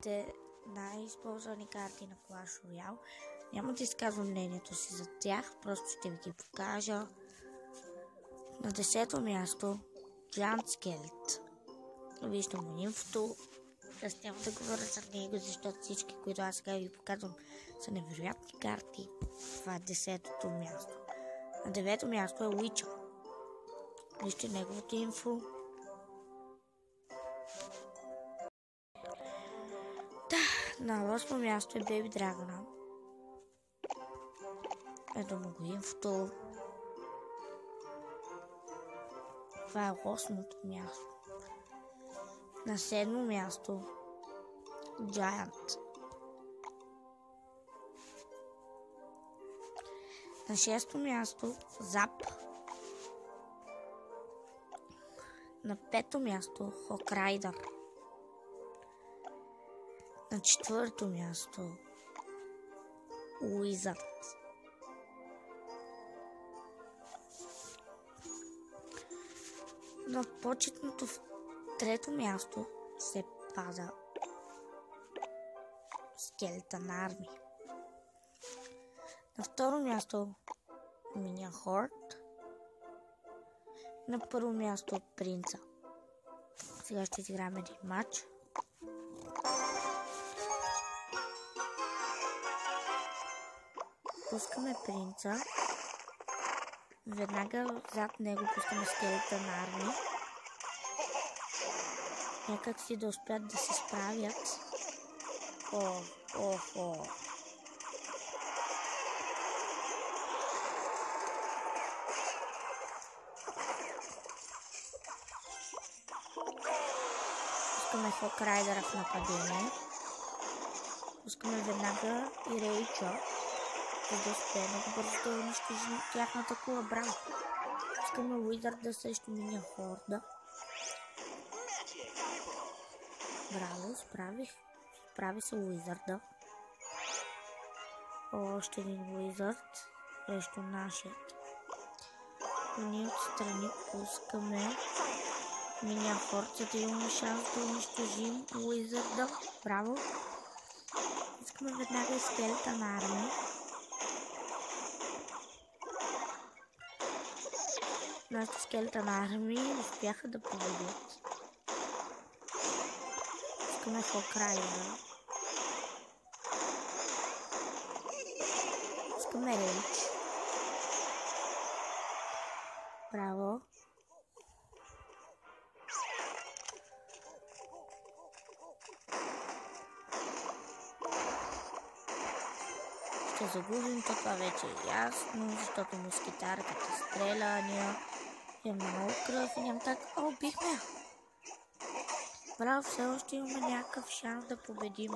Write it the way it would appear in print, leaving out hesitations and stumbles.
новите най-използвани карти на Clash Royale. Няма да изказвам мнението си за тях, просто ще ви ги покажа. На 10-то място Giant Skeleton. Виждам инфото. Аз няма да говоря за него, защото всички, които аз сега ви показвам, са невероятни карти. Това е 10-то място. На 9-то място е Witcher. Вижте неговото инфо. На 8-то място е Baby Dragon. Ето му го инфото. Това е 8-то място. На 7-то място Giant. На 6-то място Zap. На 5-то място Hawk Rider. На 4-то място Wizard. На почетното 3-то място се пада Skeleton Army. На 2-ро място Minion Horde. На 1-во място Принца. Сега ще изиграем един матч. Пускаме Принца. Веднага зад него пускаме Skeleton Army. Някак си да успят да се справят. Пускаме Hawk Rider в нападение. Пускаме веднага и Рейча, за да успее много бързо да унищожи тяхната кула. Браво! Пускаме Wizard срещу Minion Horde. Браво, справи се Wizard. Още един Wizard срещу нашият. И ние отстрани пускаме Minion Horde, за да имаме шанс да унищожим Wizard. Браво! Искаме веднага и Skeleton Army. Нашите Skeleton Army успяха да победят. Искаме Hawk Rider. Искаме Rage. Браво. Ще загубим, това вече е ясно, защото мускетарката стреля, ние имаме много кръв и няма как. Бихме я! Браво, все още имаме някакъв шанс да победим.